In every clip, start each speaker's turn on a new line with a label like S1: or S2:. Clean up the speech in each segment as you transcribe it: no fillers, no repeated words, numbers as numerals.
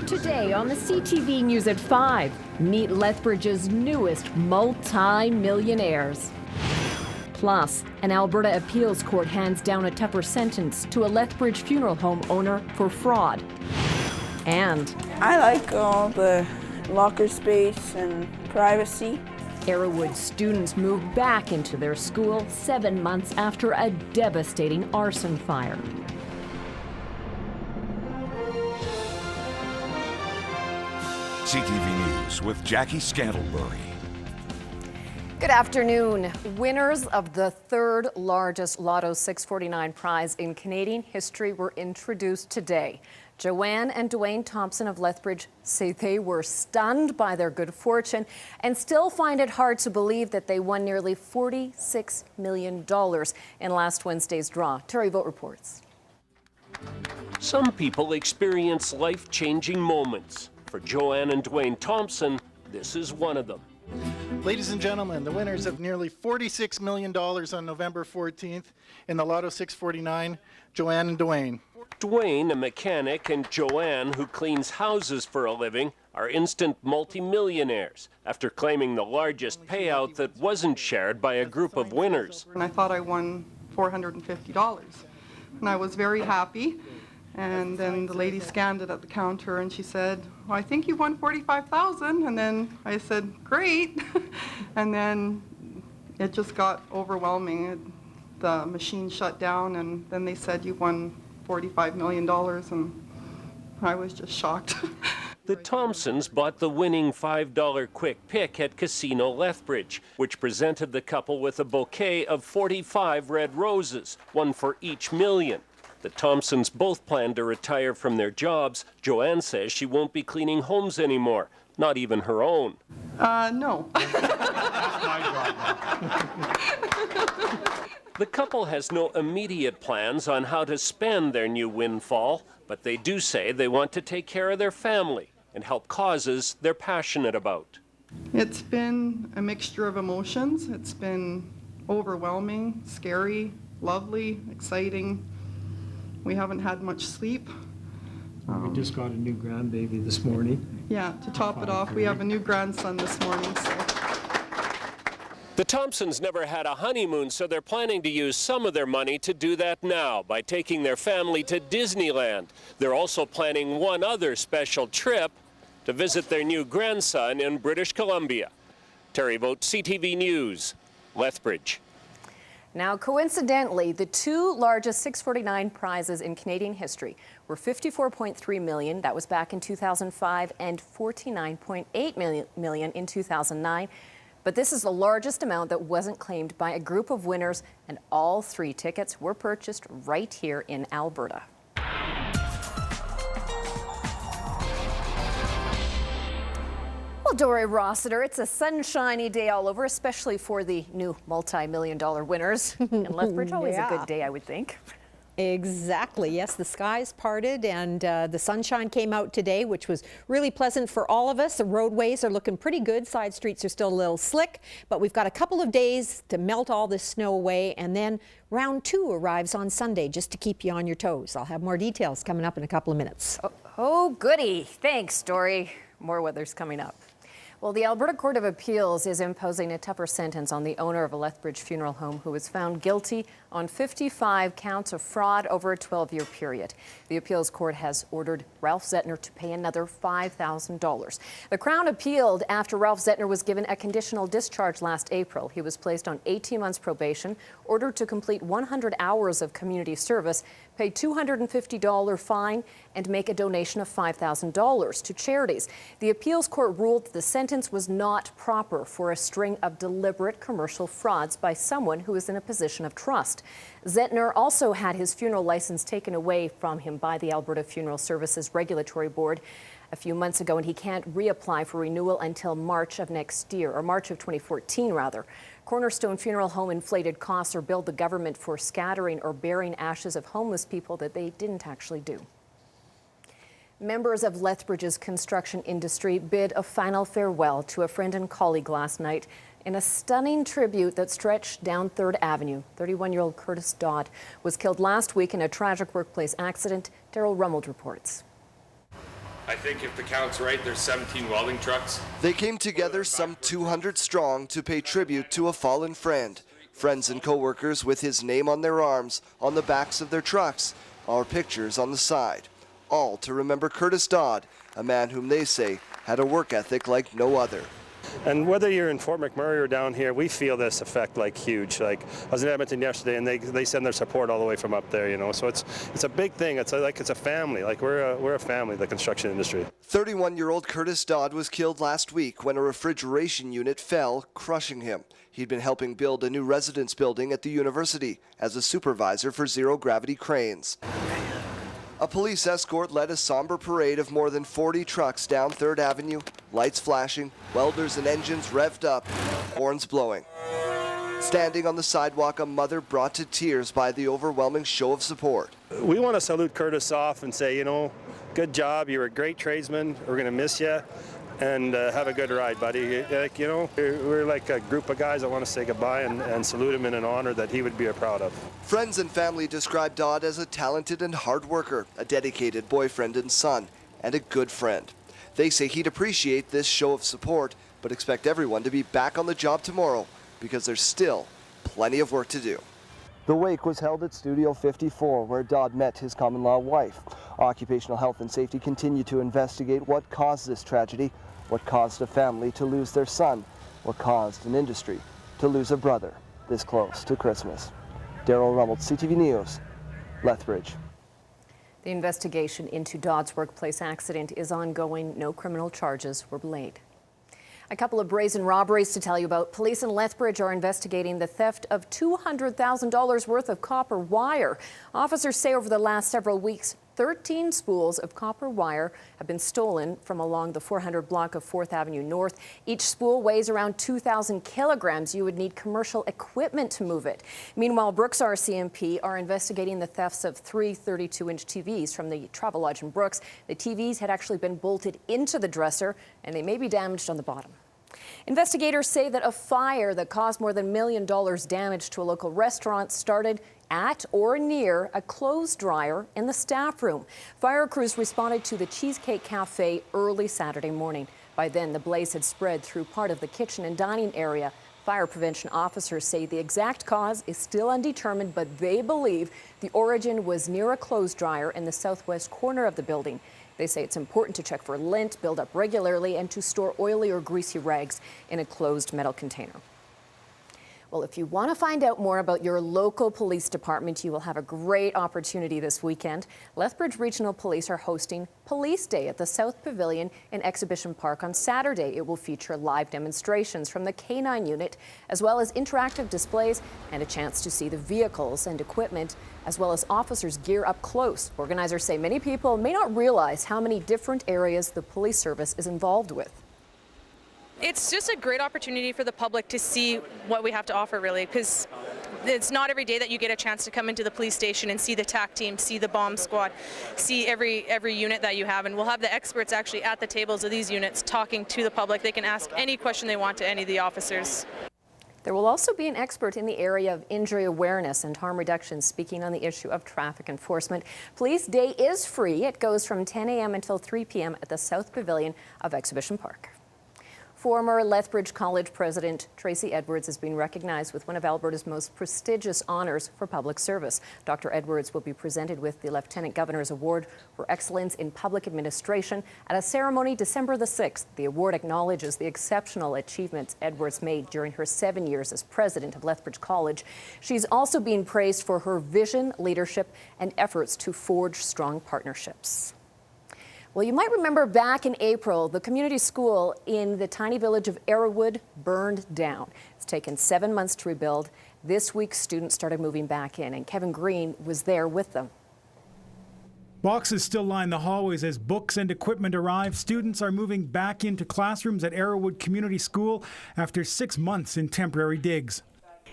S1: Today on the CTV News at 5, meet Lethbridge's newest multi-millionaires. Plus, an Alberta appeals court hands down a tougher sentence to a Lethbridge funeral home owner for fraud. And
S2: I like all the locker space and privacy.
S1: Arrowwood students move back into their school 7 months after a devastating arson fire.
S3: CTV News with Jackie Scantlebury.
S4: Good afternoon. Winners of the third largest Lotto 649 prize in Canadian history were introduced today. Joanne and Dwayne Thompson of Lethbridge say they were stunned by their good fortune and still find it hard to believe that they won nearly $46 million in last Wednesday's draw. Terry Vogt reports.
S5: Some people experience life-changing moments. For Joanne and Dwayne Thompson, this is one of them.
S6: Ladies and gentlemen, the winners of nearly $46 million on November 14th in the Lotto 649, Joanne and Dwayne.
S5: Dwayne, a mechanic, and Joanne, who cleans houses for a living, are instant multimillionaires after claiming the largest payout that wasn't shared by a group of winners.
S7: And I thought I won $450, and I was very happy. And then the lady scanned it at the counter and she said, well, I think you won $45,000. And then I said, great. And then it just got overwhelming. The machine shut down and then they said you won $45 million and I was just shocked.
S5: The Thompsons bought the winning $5 quick pick at Casino Lethbridge, which presented the couple with a bouquet of 45 red roses, one for each million. The Thompsons both plan to retire from their jobs. Joanne says she won't be cleaning homes anymore, not even her own.
S7: No.
S5: The couple has no immediate plans on how to spend their new windfall, but they do say they want to take care of their family and help causes they're passionate about.
S7: It's been a mixture of emotions. It's been overwhelming, scary, lovely, exciting. We haven't had much sleep.
S8: We just got a new grandbaby this morning.
S7: Yeah, to top it off, we have a new grandson this morning. So.
S5: The Thompsons never had a honeymoon, so they're planning to use some of their money to do that now by taking their family to Disneyland. They're also planning one other special trip to visit their new grandson in British Columbia. Terry Vogt, CTV News, Lethbridge.
S4: Now, coincidentally, the two largest 649 prizes in Canadian history were $54.3 million, that was back in 2005, and $49.8 million in 2009. But this is the largest amount that wasn't claimed by a group of winners, and all three tickets were purchased right here in Alberta. Well, Dory Rossiter, it's a sunshiny day all over, especially for the new multi-million-dollar winners. And Lethbridge, always a good day, I would think.
S9: Exactly. Yes, the skies parted and the sunshine came out today, which was really pleasant for all of us. The roadways are looking pretty good. Side streets are still a little slick, but we've got a couple of days to melt all this snow away, and then round two arrives on Sunday, just to keep you on your toes. I'll have more details coming up in a couple of minutes.
S4: Oh, goody. Thanks, Dory. More weather's coming up. Well, the Alberta Court of Appeals is imposing a tougher sentence on the owner of a Lethbridge funeral home who was found guilty on 55 counts of fraud over a 12-year period. The appeals court has ordered Ralph Zettner to pay another $5,000. The Crown appealed after Ralph Zettner was given a conditional discharge last April. He was placed on 18 months probation, ordered to complete 100 hours of community service, pay $250 fine, and make a donation of $5,000 to charities. The appeals court ruled the sentence was not proper for a string of deliberate commercial frauds by someone who is in a position of trust. Zettner also had his funeral license taken away from him by the Alberta Funeral Services Regulatory Board a few months ago, and he can't reapply for renewal until March of next year, or March of 2014 rather. Cornerstone Funeral Home inflated costs or billed the government for scattering or burying ashes of homeless people that they didn't actually do. Members of Lethbridge's construction industry bid a final farewell to a friend and colleague last night in a stunning tribute that stretched down 3rd Avenue. 31-year-old Curtis Dodd was killed last week in a tragic workplace accident. Daryl Rummold reports.
S10: I think if the count's right, there's 17 welding trucks.
S11: They came together some 200 strong to pay tribute to a fallen friend. Friends and co-workers with his name on their arms, on the backs of their trucks, our pictures on the side. All to remember Curtis Dodd, a man whom they say had a work ethic like no other.
S12: And whether you're in Fort McMurray or down here, we feel this effect like huge. Like I was in Edmonton yesterday, and they send their support all the way from up there. You know, so it's a big thing. It's a family. Like we're a family, the construction industry. 31-year-old Curtis Dodd was killed last week when a refrigeration unit fell, crushing him. He'd been helping build a new residence building at the university as a supervisor for zero-gravity cranes. A police escort led a somber parade of more than 40 trucks down 3rd Avenue, lights flashing, welders and engines revved up, horns blowing. Standing on the sidewalk, a mother brought to tears by the overwhelming show of support. We want to salute Curtis off and say, you know, good job, you're a great tradesman, we're going to miss you. And have a good ride, buddy. Like, you know, we're like a group of guys that want to say goodbye and salute him in an honor that he would be proud of.
S11: Friends and family describe Dodd as a talented and hard worker, a dedicated boyfriend and son, and a good friend. They say he'd appreciate this show of support, but expect everyone to be back on the job tomorrow because there's still plenty of work to do. The wake was held at Studio 54, where Dodd met his common-law wife. Occupational Health and Safety continue to investigate what caused this tragedy, what caused a family to lose their son, what caused an industry to lose a brother this close to Christmas. Daryl Rummel, CTV News, Lethbridge.
S4: The investigation into Dodd's workplace accident is ongoing. No criminal charges were laid. A couple of brazen robberies to tell you about. Police in Lethbridge are investigating the theft of $200,000 worth of copper wire. Officers say over the last several weeks, 13 spools of copper wire have been stolen from along the 400 block of 4th Avenue North. Each spool weighs around 2,000 kilograms. You would need commercial equipment to move it. Meanwhile, Brooks RCMP are investigating the thefts of 3 32-inch TVs from the Travelodge in Brooks. The TVs had actually been bolted into the dresser, and they may be damaged on the bottom. Investigators say that a fire that caused more than $1 million damage to a local restaurant started at or near a clothes dryer in the staff room. Fire crews responded to the Cheesecake Cafe early Saturday morning. By then, the blaze had spread through part of the kitchen and dining area. Fire prevention officers say the exact cause is still undetermined, but they believe the origin was near a clothes dryer in the southwest corner of the building. They say it's important to check for lint, build up regularly, and to store oily or greasy rags in a closed metal container. Well, if you want to find out more about your local police department, you will have a great opportunity this weekend. Lethbridge Regional Police are hosting Police Day at the South Pavilion in Exhibition Park on Saturday. It will feature live demonstrations from the K9 unit, as well as interactive displays and a chance to see the vehicles and equipment, as well as officers' gear up close. Organizers say many people may not realize how many different areas the police service is involved with.
S13: It's just a great opportunity for the public to see what we have to offer, really, because it's not every day that you get a chance to come into the police station and see the TAC team, see the bomb squad, see every unit that you have. And we'll have the experts actually at the tables of these units talking to the public. They can ask any question they want to any of the officers.
S4: There will also be an expert in the area of injury awareness and harm reduction speaking on the issue of traffic enforcement. Police Day is free. It goes from 10 a.m. until 3 p.m. at the South Pavilion of Exhibition Park. Former Lethbridge College President Tracy Edwards has been recognized with one of Alberta's most prestigious honors for public service. Dr. Edwards will be presented with the Lieutenant Governor's Award for Excellence in Public Administration at a ceremony December the 6th. The award acknowledges the exceptional achievements Edwards made during her 7 years as president of Lethbridge College. She's also being praised for her vision, leadership, and efforts to forge strong partnerships. Well, you might remember back in April, the community school in the tiny village of Arrowwood burned down. It's taken 7 months to rebuild. This week, students started moving back in, and Kevin Green was there with them.
S14: Boxes still line the hallways as books and equipment arrive. Students are moving back into classrooms at Arrowwood Community School after 6 months in temporary digs.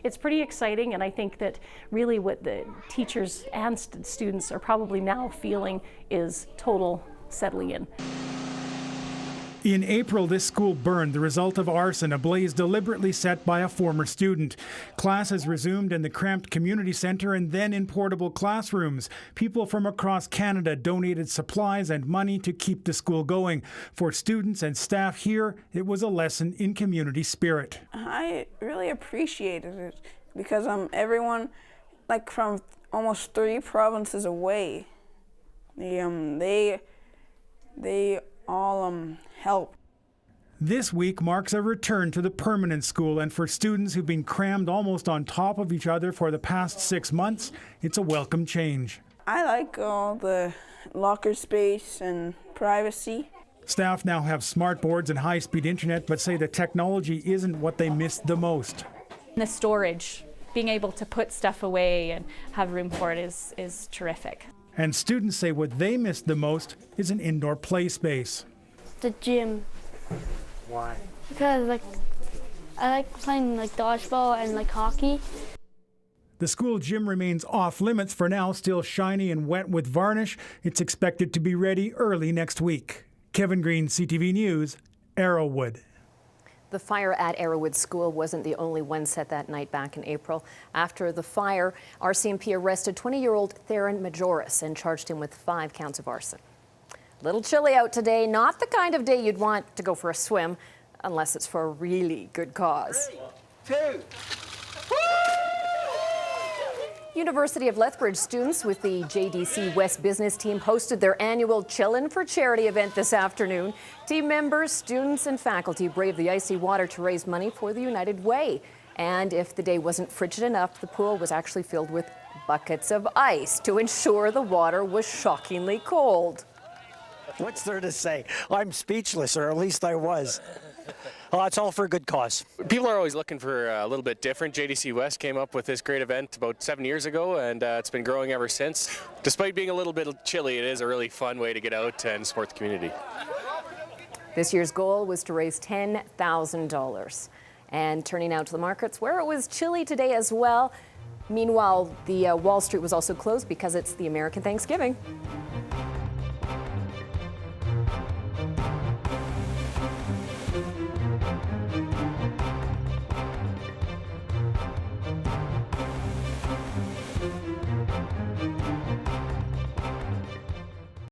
S15: It's pretty exciting, and I think that really what the teachers and students are probably now feeling is total settling in.
S14: In April, this school burned, the result of arson, a blaze deliberately set by a former student. Classes resumed in the cramped community centre and then in portable classrooms. People from across Canada donated supplies and money to keep the school going. For students and staff here, it was a lesson in community spirit.
S2: I really appreciated it because everyone, like from almost 3 provinces away, they all help.
S14: This week marks a return to the permanent school, and for students who've been crammed almost on top of each other for the past 6 months, it's a welcome change.
S2: I like all the locker space and privacy.
S14: Staff now have smart boards and high-speed internet, but say the technology isn't what they missed the most.
S16: The storage, being able to put stuff away and have room for it is terrific.
S14: And students say what they missed the most is an indoor play space.
S17: The gym.
S14: Why?
S17: Because I like playing dodgeball and hockey.
S14: The school gym remains off limits for now, still shiny and wet with varnish. It's expected to be ready early next week. Kevin Green, CTV News, Arrowwood.
S4: The fire at Arrowwood School wasn't the only one set that night back in April. After the fire, RCMP arrested 20-year-old Theron Majoris and charged him with 5 counts of arson. Little chilly out today, not the kind of day you'd want to go for a swim, unless it's for a really good cause.
S18: 3, 2.
S4: University of Lethbridge students with the JDC West business team hosted their annual Chillin' for Charity event this afternoon. Team members, students and faculty braved the icy water to raise money for the United Way. And if the day wasn't frigid enough, the pool was actually filled with buckets of ice to ensure the water was shockingly cold.
S18: What's there to say? I'm speechless, or at least I was. It's all for a good cause.
S10: People are always looking for a little bit different. JDC West came up with this great event about 7 years ago, and it's been growing ever since. Despite being a little bit chilly, it is a really fun way to get out and support the community.
S4: This year's goal was to raise $10,000. And turning out to the markets, where it was chilly today as well. Meanwhile, the Wall Street was also closed because it's the American Thanksgiving.